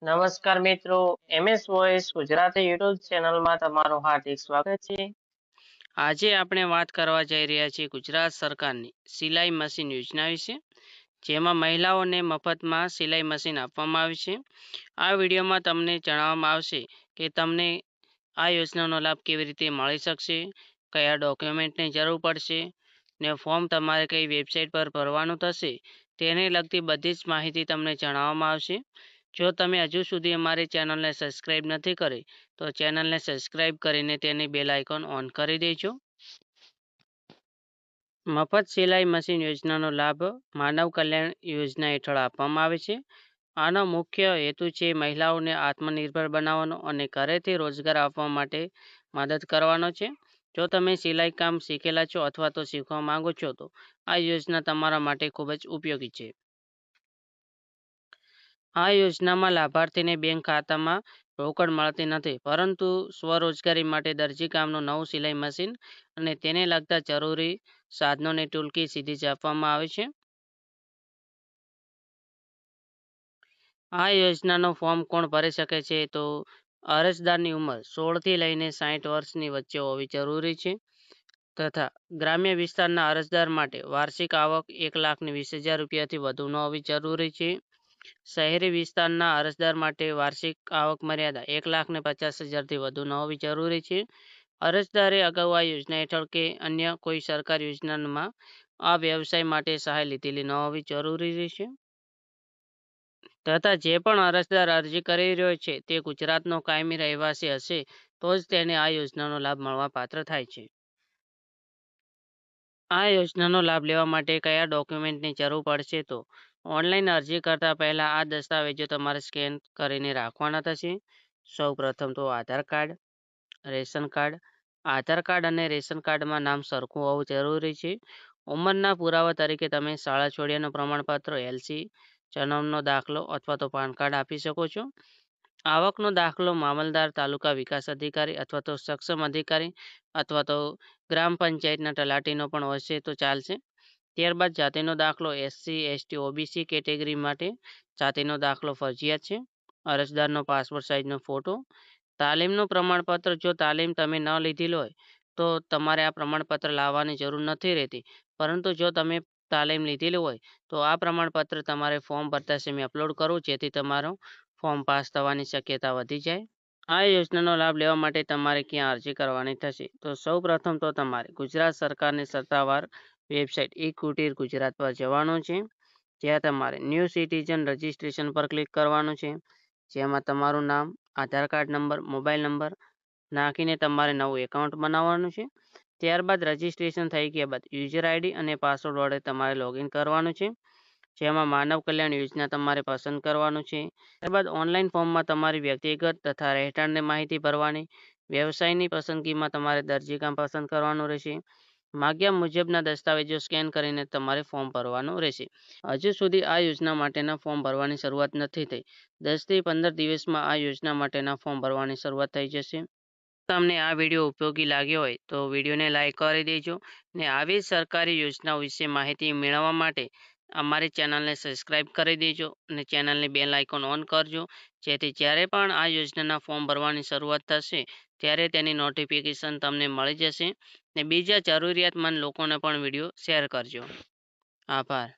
નમસ્કાર મિત્રો, MS voice Gujarati YouTube ચેનલમાં તમારું હાર્દિક સ્વાગત છે. આજે આપણે વાત કરવા જઈ રહ્યા છીએ ગુજરાત સરકારની સિલાઈ મશીન યોજના વિશે, જેમાં મહિલાઓને મફતમાં સિલાઈ મશીન આપવામાં આવે છે. આ વિડીયોમાં તમને જણાવવામાં આવશે કે તમને આ યોજનાનો લાભ કેવી રીતે મળી શકશે, કયા ડોક્યુમેન્ટની જરૂર પડશે ને ફોર્મ તમારે કઈ વેબસાઇટ પર ભરવાનું થશે, તેને લગતી બધી જ માહિતી તમને જણાવવામાં આવશે. જો તમે હજુ સુધી અમારી ચેનલને સબસ્ક્રાઈબ નથી કરી તો ચેનલને સબસ્ક્રાઈબ કરીને તેની બેલ આઇકોન ઓન કરી દેજો. મફત સિલાઈ મશીન યોજનાનો લાભ માનવ કલ્યાણ યોજના હેઠળ આપવામાં આવે છે. આનો મુખ્ય હેતુ છે મહિલાઓને આત્મનિર્ભર બનાવવાનો અને ઘરેથી રોજગાર આપવા માટે મદદ કરવાનો છે. જો તમે સિલાઈ કામ શીખેલા છો અથવા તો શીખવા માંગો છો તો આ યોજના તમારા માટે ખૂબ જ ઉપયોગી છે. આ યોજનામાં લાભાર્થીને બેંક ખાતામાં રોકડ મળતી નથી, પરંતુ સ્વરોજગારી માટે દરજી કામનું નવું સિલાઈ મશીન અને તેને લગતા જરૂરી સાધનોની ટૂલકીટ સીધી જ આપવામાં આવે છે. આ યોજનાનો ફોર્મ કોણ ભરી શકે છે? તો અરજદારની ઉંમર 16 થી લઈને 60 વર્ષની વચ્ચે હોવી જરૂરી છે તથા ગ્રામ્ય વિસ્તારના અરજદાર માટે વાર્ષિક આવક 1,20,000 રૂપિયાથી વધુ ન હોવી જરૂરી છે. શહેરી વિસ્તારના અરજદાર માટે વાર્ષિક આવક મર્યાદા 1,50,000થી વધુ ન હોવી જરૂરી છે. અરજદારે અગાઉ આ યોજના હેઠળ કે અન્ય કોઈ સરકારી યોજનામાં આ વ્યવસાય માટે સહાય લીધેલી ન હોવી જરૂરી રહેશે. તથા જે પણ અરજદાર અરજી કરી રહ્યો છે તે ગુજરાતનો કાયમી રહેવાસી હશે તો જ તેને આ યોજનાનો લાભ મળવા પાત્ર થાય છે. આ યોજનાનો લાભ લેવા માટે કયા ડોક્યુમેન્ટની જરૂર પડશે? તો ઓનલાઈન અરજી કરતા પહેલા આ દસ્તાવેજો તમારે સ્કેન કરીને રાખવાના થશે. સૌ પ્રથમ તો આધાર કાર્ડ, રેશન કાર્ડ. આધાર કાર્ડ અને રેશન કાર્ડમાં નામ સરખું હોવું જરૂરી છે. ઉંમરના પુરાવા તરીકે તમે શાળા છોડ્યાનું પ્રમાણપત્ર, LC, જન્મનો દાખલો અથવા તો પાન કાર્ડ આપી શકો છો. આવકનો દાખલો મામલતદાર, તાલુકા વિકાસ અધિકારી અથવા તો સક્ષમ અધિકારી અથવા તો ગ્રામ પંચાયતના તલાટીનો પણ હશે તો ચાલશે. ત્યારબાદ જાતિનો દાખલો SC, ST, OBC કેટેગરી માટે જાતિનો દાખલો ફરજિયાત છે. અરજદારનો પાસપોર્ટ સાઇઝનો ફોટો. તાલીમનું પ્રમાણપત્ર. જો તાલીમ તમે ન લીધેલી હોય તો તમારે આ પ્રમાણપત્ર લાવવાની જરૂર નથી રહેતી, પરંતુ જો તમે તાલીમ લીધેલી હોય તો આ પ્રમાણપત્ર તમારે ફોર્મ ભરતા સમયે અપલોડ કરવું, જેથી તમારું ફોર્મ પાસ થવાની શક્યતા વધી જાય. આ યોજનાનો લાભ લેવા માટે તમારે ક્યાં અરજી કરવાની થશે? તો સૌ પ્રથમ તો તમારે ગુજરાત સરકારની સત્તાવાર વેબસાઇટ ઈ-કુટીર ગુજરાત પર જવાનું છે. જ્યાં તમારે ન્યૂ સિટીઝન રજિસ્ટ્રેશન પર ક્લિક કરવાનું છે. જેમાં તમારું નામ, આધાર કાર્ડ નંબર, મોબાઈલ નંબર નાખીને તમારે નવું એકાઉન્ટ બનાવવાનું છે. ત્યારબાદ રજિસ્ટ્રેશન થઈ ગયા બાદ યુઝર ID અને પાસવર્ડ વડે તમારે લોગિન કરવાનું છે. જેમાં માનવ કલ્યાણ યોજના તમારે પસંદ કરવાનું છે. ત્યારબાદ ઓનલાઈન ફોર્મમાં તમારી વ્યક્તિગત તથા રહેઠાણની માહિતી ભરવાની. વ્યવસાયની પસંદગીમાં તમારે દરજીકામ પસંદ કરવાનું રહેશે. માગ્યા મુજબના દસ્તાવેજો સ્કેન કરીને તમારે ફોર્મ ભરવાનું રહેશે. હજુ સુધી આ યોજના માટેના ફોર્મ ભરવાની શરૂઆત નથી થઈ. 10 થી 15 દિવસમાં આ યોજના માટેના ફોર્મ ભરવાની શરૂઆત થઈ જશે. તમને આ વિડીયો ઉપયોગી લાગ્યો હોય તો વિડીયોને લાઈક કરી દેજો ને આવી સરકારી યોજનાઓ વિશે માહિતી મેળવવા માટે અમારી ચેનલને સબસ્ક્રાઈબ કરી દેજો અને ચેનલની બેલ આઇકોન ઓન કરજો, જેથી જ્યારે પણ આ યોજનાના ફોર્મ ભરવાની શરૂઆત થશે ત્યારે તેની નોટિફિકેશન તમને મળી જશે ને બીજા જરૂરિયાતમંદ લોકોને પણ વિડીયો શેર કરજો. આભાર.